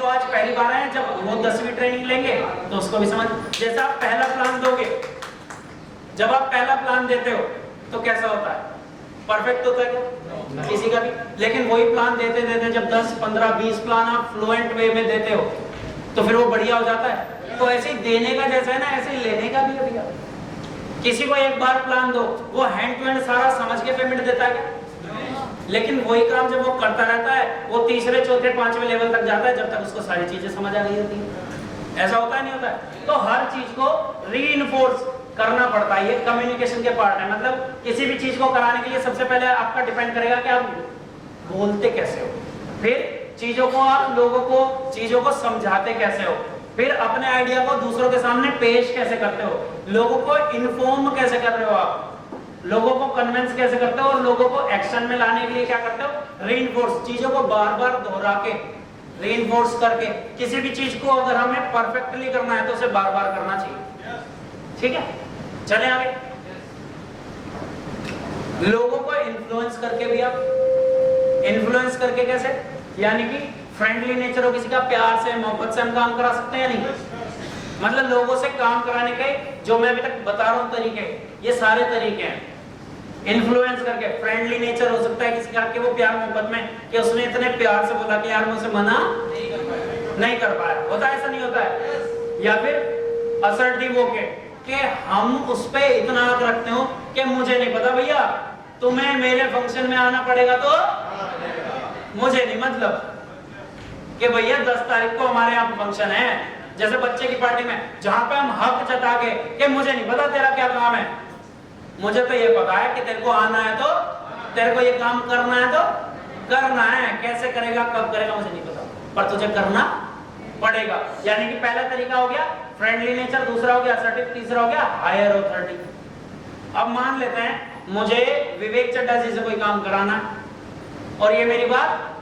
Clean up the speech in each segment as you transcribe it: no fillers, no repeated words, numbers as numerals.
आज पहली बार आए, जब वो 10वीं ट्रेनिंग लेंगे तो उसको भी समझ। जैसा आप पहला प्लान दोगे, जब आप पहला प्लान देते हो तो कैसा होता है? परफेक्ट होता है क्या? किसी का भी। लेकिन वही प्लान देते देते जब 10, 15, 20 प्लान आप फ्लुएंट वे में देते हो तो फिर वो बढ़िया हो जाता है। तो ऐसे ही देने का जैसा है ना, ऐसे ही लेने का भी है भैया। किसी को एक बार प्लान दो, वो हैंड टू हैंड सारा समझ के पेमेंट देता है क्या? लेकिन वही काम जब वो करता रहता है, वो तीसरे, चौथे, 5वें लेवल तक जाता है, जब तक उसको सारी चीजें समझ आ गई होती है। ऐसा होता है नहीं होता है? तो हर चीज को रीइंफोर्स करना पड़ता है, ये कम्युनिकेशन के पार्ट है। मतलब किसी भी चीज को कराने के लिए सबसे पहले आपका डिपेंड करेगा कि आप बोलते कैसे हो, फिर चीजों को आप लोगों को चीजों को समझाते कैसे हो, फिर अपने आइडिया को दूसरों के सामने पेश कैसे करते हो, लोगों को इन्फॉर्म कैसे कर रहे हो, आप लोगों को कन्विंस कैसे करते हो, और लोगों को एक्शन में लाने के लिए क्या करते हो? रीइंफोर्स, चीजों को बार बार दोहरा के, रीइंफोर्स करके। किसी भी चीज को अगर हमें परफेक्टली करना है तो उसे बार बार करना चाहिए। ठीक है, चले आगे। लोगों को इन्फ्लुएंस करके भी आप, इन्फ्लुएंस करके कैसे? यानी कि फ्रेंडली नेचर हो किसी का, प्यार से, मोहब्बत से हम काम करा सकते हैं या नहीं? मतलब लोगों से काम कराने के जो मैं अभी तक बता रहा हूं तरीके, ये सारे तरीके हैं। इन्फ्लुएंस करके, फ्रेंडली नेचर हो सकता है किसी का कि वो प्यार मोहब्बत में कि उसने इतने प्यार से बोला कि यार मुझसे मना नहीं कर पाया, होता है ऐसा नहीं होता है? या फिर असर्टिव होके कि हम उस पे इतना हक रखते हो कि मुझे नहीं पता भैया, तुम्हें मेरे फंक्शन में आना पड़ेगा तो मुझे नहीं मतलब कि भैया 10 तारीख को हमारे यहाँ फंक्शन है, जैसे बच्चे की पार्टी में, जहां पे हम हक जता के कि मुझे नहीं पता तेरा क्या काम है, मुझे तो ये पता है कि तेरे को आना है तो तेरे को ये काम करना है तो करना है, कैसे करेगा, कब करेगा मुझे नहीं पता, पर तुझे करना पड़ेगा। यानी कि पहला तरीका हो गया फ्रेंडली नेचर, दूसरा हो गया असर्टिव, तीसरा हो गया हायर ऑथोरिटी। अब मान लेते हैं मुझे विवेक चड्ढा जी से कोई काम कराना है और ये मेरी बात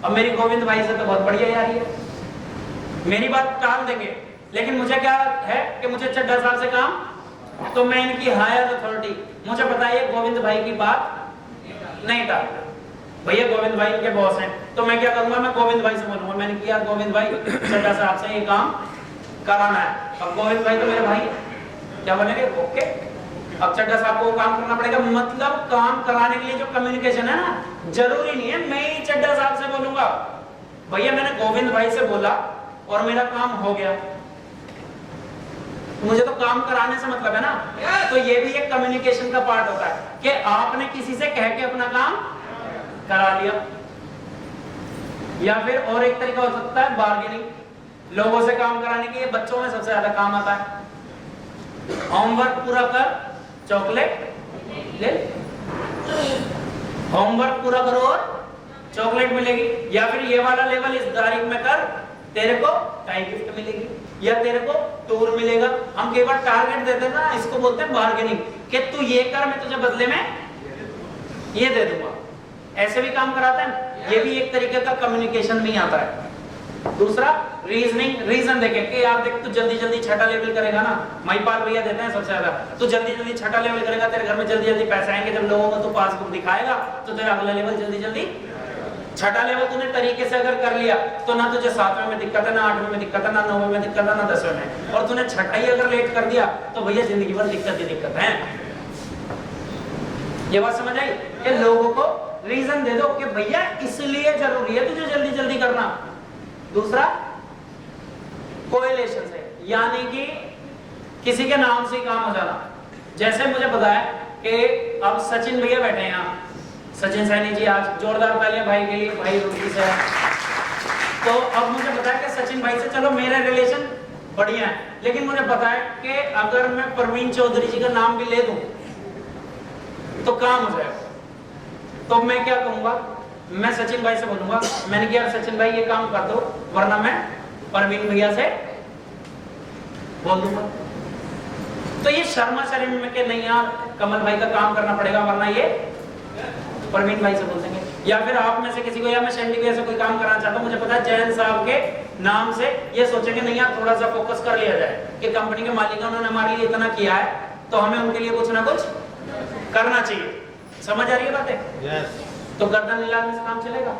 अब मेरी गोविंद भाई से तो बहुत बढ़िया यार, ये मेरी बात टाल देंगे, लेकिन मुझे क्या है कि मुझे चड्ढा साहब से काम, तो मैं इनकी हायर अथॉरिटी, मुझे पता है गोविंद भाई की बात नहीं टाल, भैया गोविंद भाई के बॉस हैं, तो मैं क्या करूंगा, मैं गोविंद भाई से बोलूंगा, मैंने किया गोविंद भाई चड्ढा साहब से ये काम कराना है। अब गोविंद भाई तो मेरे भाई क्या बोलेंगे, ओके। अब चड्ढा साहब को काम करना पड़ेगा। मतलब काम कराने के लिए जो कम्युनिकेशन है ना, जरूरी नहीं है मैं ही चड्ढा साहब से बोलूंगा, भैया मैंने गोविंद भाई से बोला और मेरा काम हो गया, मुझे तो काम कराने से मतलब है ना। तो ये भी एक कम्युनिकेशन का पार्ट होता है कि आपने किसी से कह के अपना काम करा लिया। या फिर और एक तरीका हो सकता है बार्गेनिंग, लोगों से काम कराने के, ये बच्चों में सबसे ज्यादा काम आता है। होमवर्क पूरा कर, चॉकलेट ले, होमवर्क पूरा करो और चॉकलेट मिलेगी। या फिर ये वाला लेवल इस तारीख में कर, तेरे को टाई गिफ्ट मिलेगी, या तेरे को टूर मिलेगा। हम कई बार टारगेट देते हैं ना, इसको बोलते हैं बार्गेनिंग, कि तू ये कर मैं तुझे बदले में ये दे दूंगा। ऐसे भी काम कराते हैं, ये भी एक तरीके का कम्युनिकेशन में आता है। दूसरा रीजनिंग, रीजन देके कि यार देख तू जल्दी जल्दी छठा लेवल करेगा ना, महिपाल भैया देते हैं सबसे ज्यादा, तू जल्दी जल्दी छठा लेवल करेगा, तेरे घर में जल्दी जल्दी पैसे आएंगे, जब लोगों को तू पासबुक दिखाएगा तो तेरा अगला लेवल जल्दी जल्दी, छठा लेवल तूने तरीके से अगर कर लिया तो ना तुझे 7वें में दिक्कत है, ना 8वें में दिक्कत है, ना 9वें में दिक्कत है, ना 10वें में। और तूने छठा ही अगर लेट कर दिया तो भैया जिंदगी भर दिक्कत ही दिक्कत है। ये बात समझ आई कि लोगों को रीजन दे दो कि भैया इसलिए जरूरी है तुझे जल्दी जल्दी करना। दूसरा कोरिलेशन से, यानी कि किसी के नाम से काम हो जाना। जैसे मुझे पता है कि अब सचिन भैया बैठे हैं यहाँ, सचिन सैनी जी आज जोरदार तालियां भाई के लिए, भाई रुचि से। तो अब मुझे पता है कि सचिन भाई से चलो मेरे रिलेशन बढ़िया है, लेकिन मुझे पता है कि अगर मैं परवीन चौधरी जी का नाम भी ले दूं तो काम हो जाएगा। तो मैं क्या कहूंगा, मैं सचिन भाई से बोलूंगा, मैंने किया सचिन भाई ये काम कर दो, वरना मैं परवीन भैया से बोल दूंगा। तो ये शर्मा शर्म में के नहीं यार कमल भाई का काम करना पड़ेगा, वरना ये परवीन भाई से बोल देंगे। या फिर आप में से किसी को, या मैं शैंडी भैया से कोई काम कराना चाहता हूँ, मुझे पता है जयंत साहब के नाम से ये सोचेंगे नहीं यार थोड़ा सा फोकस कर लिया जाए कि कंपनी के मालिक उन्होंने हमारे लिए इतना किया है तो हमें उनके लिए कुछ ना कुछ करना चाहिए। समझ आ रही है बातें? तो गर्दन हिलाने से काम चलेगा?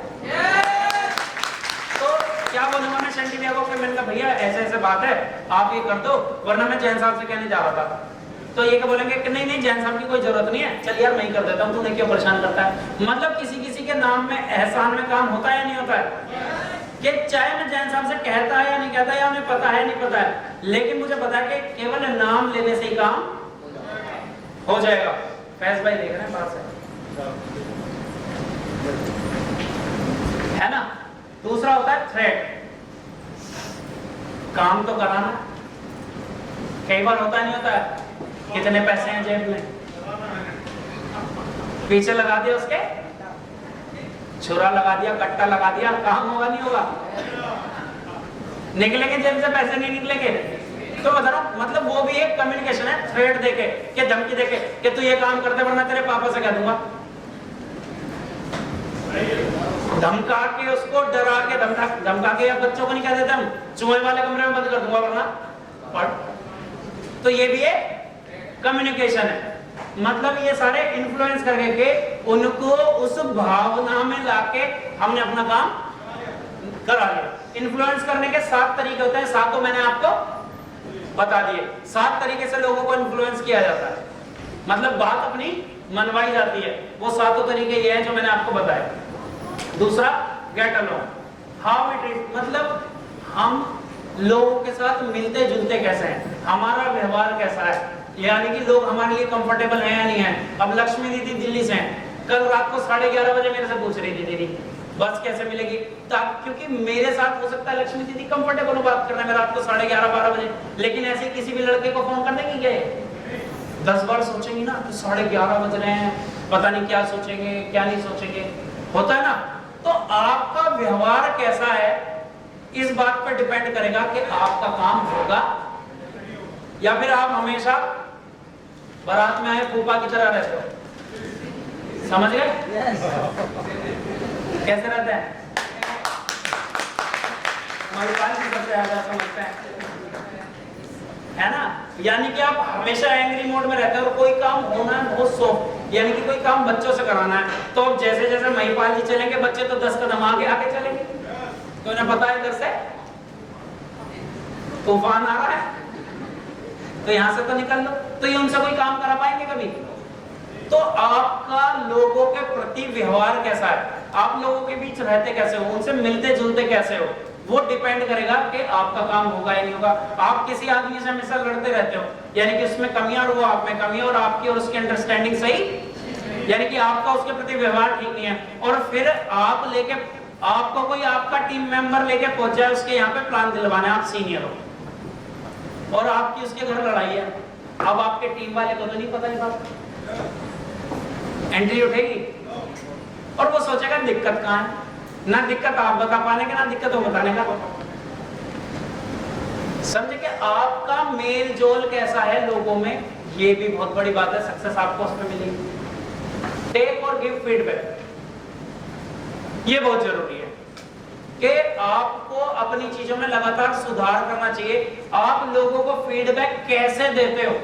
तो क्या बोलूंगा मैं सेंटी को कि मैंने कहा भैया ऐसे ऐसे बात है, आप ये कर दो, वरना मैं जैन साहब से कहने जा रहा था। तो ये क्या बोलेंगे कि नहीं नहीं जैन साहब की कोई जरूरत नहीं है, चल यार मैं ही कर देता हूँ, तूने क्यों परेशान करता है। मतलब किसी किसी के नाम में एहसान में काम होता है या नहीं होता है, कि चाहे मैं जैन साहब से कहता है या नहीं कहता, या उन्हें पता है नहीं पता है, लेकिन मुझे पता है कि केवल नाम लेने से ही काम हो जाएगा। फैज भाई देख रहे हैं बात से, है ना। दूसरा होता है थ्रेट, काम तो कराना। कई बार होता नहीं होता है, कितने पैसे हैं जेब में, पीछे लगा दिया उसके, छुरा लगा दिया, कट्टा लगा दिया, काम होगा नहीं होगा, निकलेंगे जेब से पैसे नहीं निकलेंगे। तो बता रहा हूं, मतलब वो भी एक कम्युनिकेशन है, थ्रेट देके कि धमकी देके कि तू ये काम करते वरना तेरे पापा से कह दूंगा, धमका के उसको डरा के धमका के, या बच्चों को नहीं कह देते हम चूहे वाले कमरे में बंद कर दूंगा वरना पढ़। तो ये भी एक कम्युनिकेशन है। मतलब ये सारे इन्फ्लुएंस करके के उनको उस भावना में लाके हमने अपना काम करा लिया। इन्फ्लुएंस करने के 7 तरीके होते हैं, 7 तो मैंने आपको बता दिए। 7 तरीके से लोगों को इन्फ्लुएंस किया जाता है, मतलब बात अपनी मनवाई जाती है। वो 7 तरीके ये हैं जो मैंने आपको बताए। दूसरा get along, how it is, मतलब हम लोगों के साथ मिलते जुलते कैसे हैं, हमारा व्यवहार कैसा है, यानी कि लोग हमारे लिए कंफर्टेबल हैं या नहीं है। अब लक्ष्मी दीदी दिल्ली से हैं, कल रात को 11:30 बजे मेरे से पूछ रही थी दीदी बस कैसे मिलेगी, क्योंकि मेरे साथ हो सकता है लक्ष्मी दीदी कंफर्टेबल हो बात करने में रात को 11:30-12 बजे, लेकिन ऐसे किसी भी लड़के को फोन कर देंगी क्या, 10 बार सोचेंगी ना कि 11:30 बज रहे हैं, पता नहीं क्या सोचेंगे क्या नहीं सोचेंगे, होता है ना। तो आपका व्यवहार कैसा है इस बात पर डिपेंड करेगा कि आपका काम होगा या फिर आप हमेशा बारात में आए फूफा की तरह रहते हो। समझ गए? कैसे रहते हैं, हमारी बात की सबसे ज्यादा समझते हैं, है ना। यानी कि आप हमेशा एंग्री मोड में रहते हैं और कोई काम होना है बहुत सॉफ्ट, यानी कि कोई काम बच्चों से कराना है तो अब जैसे जैसे महिपाल जी चलेंगे बच्चे तो 10 कदम आगे आगे चलेंगे, तो उन्हें पता है इधर से तूफान आ रहा है तो यहां से तो निकल लो, तो ये उनसे कोई काम करा पाएंगे कभी। तो आपका लोगों के प्रति व्यवहार कैसा है, आप लोगों के बीच रहते कैसे हो, उनसे मिलते जुलते कैसे हो, वो डिपेंड करेगा कि आपका काम होगा या नहीं होगा। आप किसी आदमी से हमेशा लड़ते रहते हो, यानी कि उसमें कमियां और वो आप में कमी है, और आपकी और उसकी अंडरस्टैंडिंग सही, यानी कि आपका उसके प्रति व्यवहार ठीक नहीं है, और फिर आप लेके आपको कोई आपका टीम मेंबर लेके पहुंच जाए उसके यहाँ पे प्लान दिलवाना है, आप सीनियर हो और आपकी उसके घर लड़ाई है, अब आपके टीम वाले को तो नहीं पता, नहीं बात एंट्री उठेगी और वो सोचेगा दिक्कत कहाँ है, ना दिक्कत आप बता पाने का ना दिक्कत वो बताने का। समझे कि आपका मेल जोल कैसा है लोगों में, ये भी बहुत बड़ी बात है, सक्सेस आपको उसमें मिलेगी। टेक और गिव फीडबैक, ये बहुत जरूरी है कि आपको अपनी चीजों में लगातार सुधार करना चाहिए। आप लोगों को फीडबैक कैसे देते हो,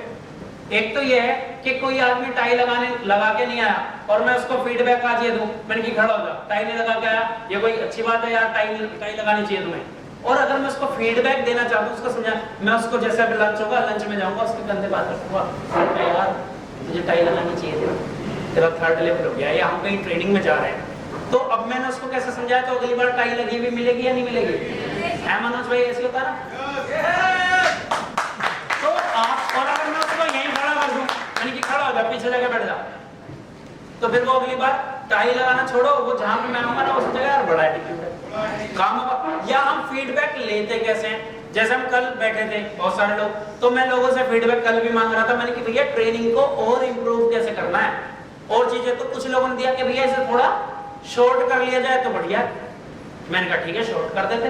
एक तो ये है कि कोई आदमी टाई लगा के नहीं आया और मैं उसको फीडबैक आज ये दूं, मैंने कि खड़ा हो जा, टाई नहीं लगा के आया, ये कोई अच्छी बात है यार, टाई लगानी चाहिए तुम्हें। और अगर मैं उसको फीडबैक देना चाहता हूँ, उसको समझा, मैं उसको जैसे अभी लंच होगा, लंच में जाऊंगा, उसके कंधे बात रखूंगा, यार मुझे टाई लगानी चाहिए थी, तेरा 3rd लेवल हो गया, या हम कहीं ट्रेनिंग में जा रहे हैं, तो अब मैंने उसको कैसे समझाया, तो अगली बार टाई लगी हुई मिलेगी या नहीं मिलेगी, है मनोज भाई, ऐसे होता ना। तो आप, और अगर मैं उसको यहीं खड़ा कर दूं, यानी कि खड़ा हो जा, पीछे जाके बैठ जा, तो फिर वो अगली बार टाई लगाना छोड़ो, वो जहां पे मैं आऊंगा ना, उस जगह यार बड़ा एटीट्यूड है, काम होगा। या हम फीडबैक लेते कैसे हैं, जैसे हम कल बैठे थे बहुत सारे लोग, तो मैं लोगों से फीडबैक कल भी मांग रहा था, मैंने कि भैया ट्रेनिंग को और इंप्रूव कैसे करना है और चीजें, तो कुछ लोगों ने दिया कि भैया इसे थोड़ा शॉर्ट कर लिया जाए तो बढ़िया। मैंने कहा ठीक है शॉर्ट कर देते।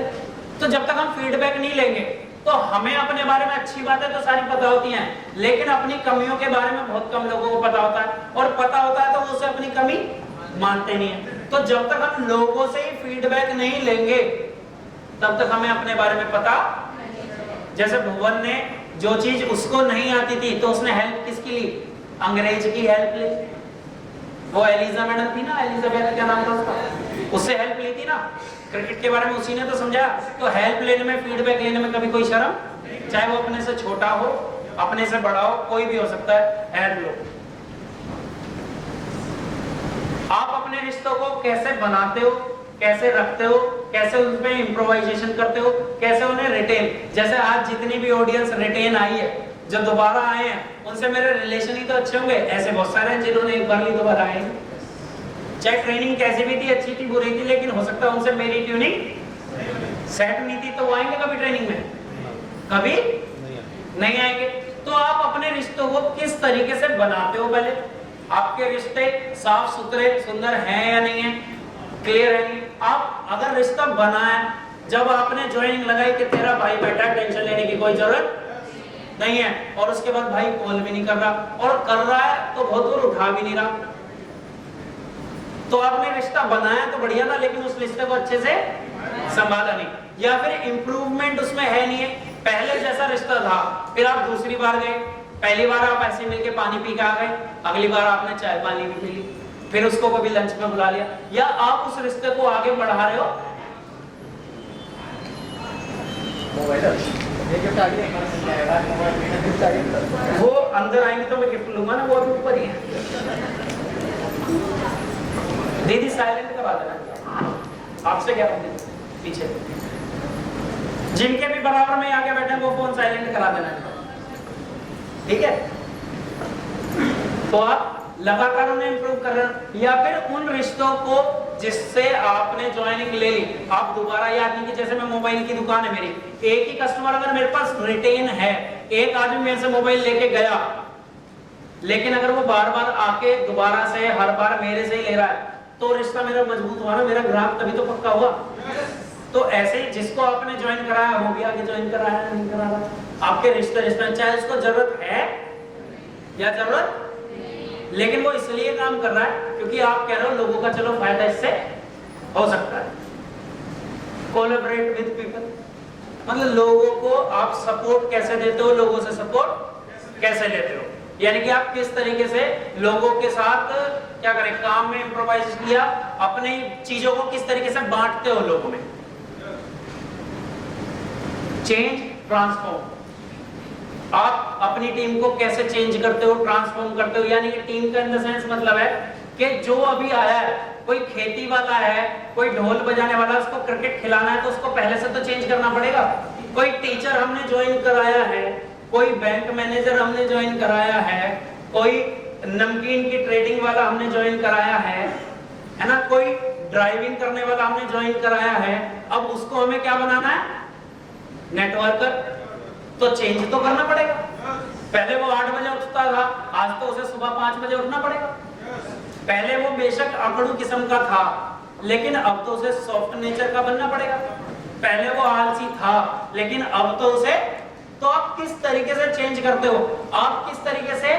तो जब तक हम फीडबैक नहीं लेंगे तो हमें अपने बारे में अच्छी बातें तो सारी पता होती हैं, लेकिन अपनी कमियों के बारे में बहुत कम लोगों को पता होता है, और पता होता है तो वो उसे अपनी कमी मानते नहीं है। तो जब तक हम लोगों से ही फीडबैक नहीं लेंगे तब तक हमें अपने बारे में पता। जैसे भुवन ने जो चीज उसको नहीं आती थी तो उसने हेल्प किसकी ली, अंग्रेज की हेल्प ली, वो एलिजा मैडम थी ना, एलिजाबेथ क्या नाम था उसका, उससे हेल्प ली थी ना। क्रिकेट के बारे में उसी ने तो समझा। तो हेल्प लेने में, फीडबैक लेने में कभी कोई शर्म, चाहे वो अपने से छोटा हो, अपने से बड़ा हो, कोई भी हो सकता है, हेल्प लो। आप अपने रिश्तों को कैसे बनाते हो, कैसे रखते हो, कैसे उनपे इम्प्रोवाइजेशन करते हो, कैसे उन्हें रिटेन, जैसे आज जितनी भी ऑडियंस रिटेन आई है, जो दोबारा आए हैं, उनसे मेरे रिलेशन ही तो अच्छे होंगे। ऐसे बहुत सारे हैं जिन्होंने एक बार ली दोबारा आए, चाहे ट्रेनिंग कैसी भी थी, अच्छी थी, बुरी थी, लेकिन हो सकता है उनसे मेरी ट्यूनिंग सेट नहीं थी, तो वो आएंगे कभी ट्रेनिंग में? कभी नहीं आएंगे। तो आप अपने रिश्तों को किस तरीके से बनाते हो? पहले आपके रिश्ते साफ सुथरे सुंदर हैं या नहीं है, क्लियर है नहीं? आप अगर रिश्ता बना है, जब आपने ज्वाइनिंग लगाई कि तेरा भाई बैठा, टेंशन लेने की कोई जरूरत नहीं है, और उसके बाद भाई कॉल भी नहीं कर रहा, और कर रहा है तो बहुत दूर उठा भी नहीं रहा, तो आपने रिश्ता बनाया तो बढ़िया था, लेकिन उस रिश्ते को अच्छे से संभाला नहीं, या फिर इंप्रूवमेंट उसमें है नहीं है। पहले जैसा रिश्ता था, फिर आप दूसरी बार गए, पहली बार आप ऐसे मिलके पानी पी के आ गए, अगली बार आपने चाय पानी भी पी ली, फिर उसको कभी लंच में बुला लिया, या आप उस रिश्ते को आगे बढ़ा रहे हो। वो अंदर आएंगे तो मैं गिफ्ट लूंगा ना, वो अभी ऊपर ही है। दीदी साइलेंट करवा देना, आपसे क्या बोलते पीछे, जिनके भी बराबर में आगे बैठे वो फोन साइलेंट करा देना, ठीक है? तो आप लगातार उन्हें इंप्रूव कर रहे हैं, या फिर उन रिश्तों को जिससे आपने ज्वाइनिंग ले ली, आप दोबारा याद नहीं कि जैसे मैं मोबाइल की दुकान है मेरी, एक ही कस्टमर अगर मेरे पास रिटेन है, एक आदमी मेरे से मोबाइल लेके गया, लेकिन अगर वो बार बार आके दोबारा से हर बार मेरे से ही ले रहा है, तो रिश्ता मेरा मजबूत हुआ ना, मेरा ग्राहक तभी तो पक्का हुआ। तो ऐसे ही जिसको आपने ज्वाइन कराया, वो भी आगे ज्वाइन कराया, नहीं करा रहा, आपके रिश्ते चाहे उसको जरूरत है या जरूरत, लेकिन वो इसलिए काम कर रहा है क्योंकि आप कह रहे हो लोगों का चलो फायदा इससे हो सकता है। कोलैबोरेट विद पीपल, मतलब लोगों को आप सपोर्ट कैसे देते हो, लोगों से सपोर्ट कैसे लेते हो, यानी कि आप किस तरीके से लोगों के साथ क्या करें, काम में इम्प्रोवाइज किया, अपनी चीजों को किस तरीके से बांटते हो लोगों में। चेंज ट्रांसफॉर्म, आप अपनी टीम को कैसे चेंज करते हो, ट्रांसफॉर्म करते हो, यानी कि टीम का इन द सेंस मतलब है कि जो अभी आया है, कोई खेती वाला है, कोई ढोल बजाने वाला, उसको क्रिकेट खिलाना है तो उसको पहले से तो चेंज करना पड़ेगा। कोई टीचर हमने ज्वाइन कराया है, कोई बैंक मैनेजर हमने ज्वाइन कराया है, कोई नमकीन की ट्रेडिंग वाला हमने ज्वाइन कराया है ना, कोई ड्राइविंग करने वाला हमने ज्वाइन कराया है, अब उसको हमें क्या बनाना है, नेटवर्कर, तो चेंज तो करना पड़ेगा। पहले वो 8 बजे उठता था, आज तो उसे सुबह 5 बजे उठना पड़ेगा। पहले वो बेशक अकड़ू किस्म का था, लेकिन अब तो उसे सॉफ्ट नेचर का बनना पड़ेगा। पहले वो आलसी था, लेकिन अब तो उसे, तो आप किस तरीके से चेंज करते हो, आप किस तरीके से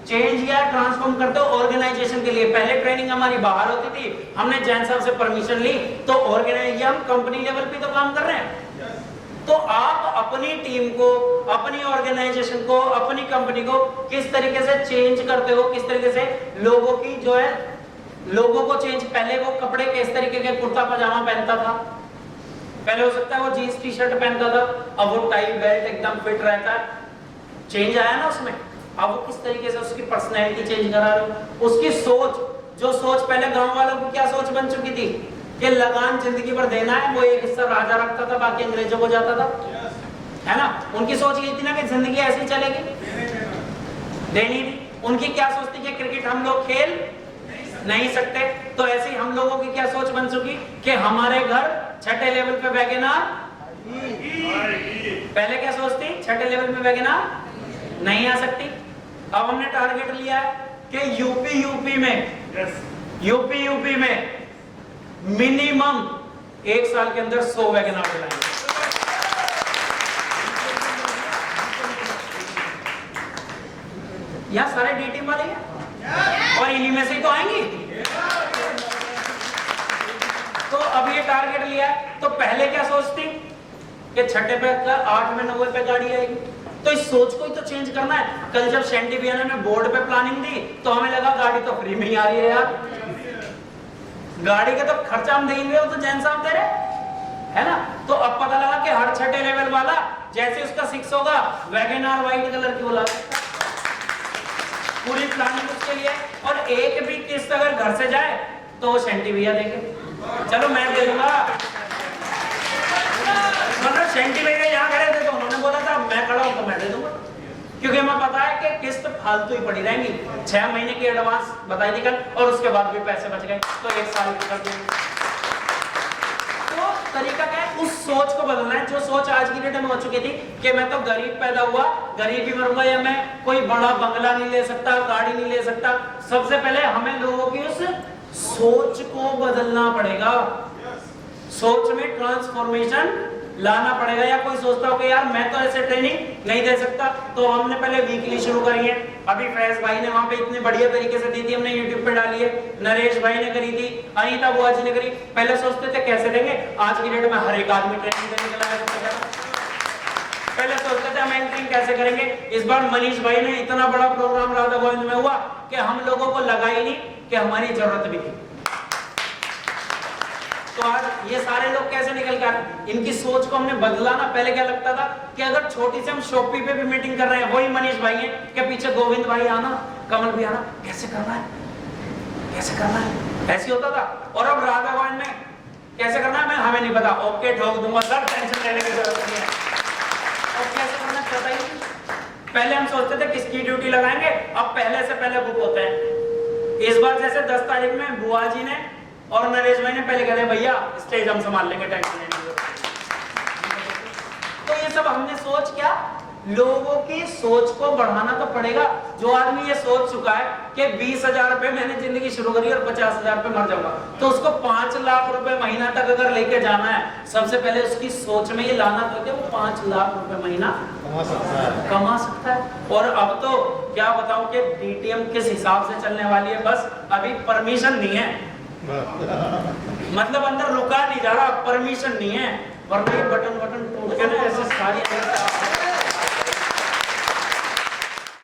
चेंज या ट्रांसफॉर्म करते हो ऑर्गेनाइजेशन के लिए। पहले ट्रेनिंग हमारी बाहर होती थी, हमने जैन साहब से परमिशन ली, तो ऑर्गेनाइज, हम कंपनी लेवल पे तो काम कर रहे हैं। तो आप अपनी टीम को, अपनी ऑर्गेनाइजेशन को, अपनी कंपनी को किस तरीके से चेंज करते हो, किस तरीके से लोगों की जो है, लोगों को चेंज, पहले वो कपड़े किस तरीके के कुर्ता पजामा पहनता था, पहले हो सकता है वो जीन्स टी शर्ट पहनता था, अब वो टाई बेल्ट एकदम फिट रहता है, चेंज आया ना उसमें। अब वो किस तरीके से उसकी पर्सनैलिटी चेंज करा रहे हो, उसकी सोच, जो सोच पहले गांव वालों की क्या सोच बन चुकी थी कि लगान जिंदगी भर देना है, वो एक हिस्सा राजा रखता था, बाकी अंग्रेजों को जाता था, है ना। उनकी सोच ये थी ना कि जिंदगी ऐसी चलेगी, देनी थी। उनकी क्या सोच थी कि क्रिकेट हम लोग खेल नहीं सकते, तो ऐसे ही हम लोगों की क्या सोच बन चुकी कि हमारे घर छठे लेवल पे वैगनआर, पहले क्या सोच थी, छठे लेवल पे वैगनआर नहीं आ सकती। अब हमने टारगेट लिया है कि यूपी में मिनिमम 1 साल के अंदर 100 वैगनआर चलाएंगे। यहाँ सारे डी टीम वाले हैं और इन्हीं में से तो आएंगी। तो अब ये टारगेट लिया है, तो पहले क्या सोचती कि छठे पे 8 में 9 पे गाड़ी आएगी, तो इस सोच को ही तो चेंज करना है। कल जब शेंडी बियाना ने बोर्ड पे प्लानिंग दी तो हमें लगा गाड़ी तो फ्री में ही आ रही है यार, गाड़ी का तो खर्चा हम देंगे, वो तो जैन साहब दे रहे। है ना। तो अब पता लगा कि हर छठे लेवल वाला जैसे उसका 6 होगा वैगनआर व्हाइट कलर की बुला सकता है। पूरी प्लानिंग उसके लिए। और एक भी किस्त अगर घर से जाए तो वो सेंटी भैया देंगे, चलो मैं दे दूंगा। मतलब सेंटी भैया यहाँ खड़े थे तो उन्होंने बोला था मैं खड़ा हूं तो मैं दे दूंगा, क्योंकि हमें पता है कि किस्त फालतू ही पड़ी रहेंगी। 6 महीने की एडवांस बताई थी कल, और उसके बाद भी पैसे बच गए तो 1 साल की कर देंगे। तो तरीका क्या है, उस सोच को बदलना है। जो सोच आज की डेट में हो चुकी थी कि मैं तो गरीब पैदा हुआ, गरीब ही मरूंगा, या मैं कोई बड़ा बंगला नहीं ले सकता, गाड़ी नहीं ले सकता। सबसे पहले हमें लोगों की उस सोच को बदलना पड़ेगा। सोच में ट्रांसफॉर्मेशन लाना पड़ेगा। या कोई सोचता हो कि यार मैं तो ऐसे ट्रेनिंग नहीं दे सकता, तो हमने पहले वीकली शुरू करी है। अभी फैज भाई ने वहां पे इतने बढ़िया तरीके से दी थी, हमने यूट्यूब पे डाली है। नरेश भाई ने करी थी, अनीता बुआ जी ने करी। पहले सोचते थे कैसे देंगे, आज की डेट में हर एक आदमी ट्रेनिंग देने के लगा है। पहले सोचते थे हम एंकरिंग कैसे करेंगे। इस बार मनीष भाई ने इतना बड़ा प्रोग्राम राधा गोविंद में हुआ कि हम लोगों को लगा ही नहीं कि हमारी जरूरत भी थी। तो आज ये सारे लोग कैसे निकल कर, इनकी सोच को हमने बदला ना। पहले क्या लगता था कि अगर छोटी से हम शॉपी पे भी मीटिंग कर रहे हैं, वही मनीष भाई है कि पीछे गोविंद भाई आना, कमल भी आना, कैसे करना है, कैसे करना है, ऐसे होता था। और अब राधा गोविंद में कैसे करना है मैं हमें नहीं पता, ओके ठोक दूंगा सर, टेंशन लेने की जरूरत नहीं है। और कैसे करना पता ही नहीं। पहले हम सोचते थे किसकी ड्यूटी लगाएंगे, अब पहले से पहले बुक होते हैं। इस बार जैसे 10 तारीख में बुआ जी ने और नरेश भाई ने पहले कहते भैया स्टेज हम संभाल लेंगे, टेंशन नहीं लो। तो ये सब हमने सोच क्या, लोगों की सोच को बढ़ाना तो पड़ेगा। जो आदमी ये सोच चुका है कि 20,000 रुपए मैंने जिंदगी शुरू करी और 50,000 रुपए मर जाऊंगा, तो उसको 5 लाख रुपए महीना तक अगर लेके जाना है, सबसे पहले उसकी सोच में ये लाना तो वो 5 लाख रुपए महीना कमा सकता है। और अब तो क्या बताऊं कि डीटीएम किस हिसाब से चलने वाली है, बस अभी परमिशन नहीं है, मतलब अंदर रुका नहीं जा रहा, परमिशन नहीं है, वरना ये बटन टूट के ना ऐसे सारी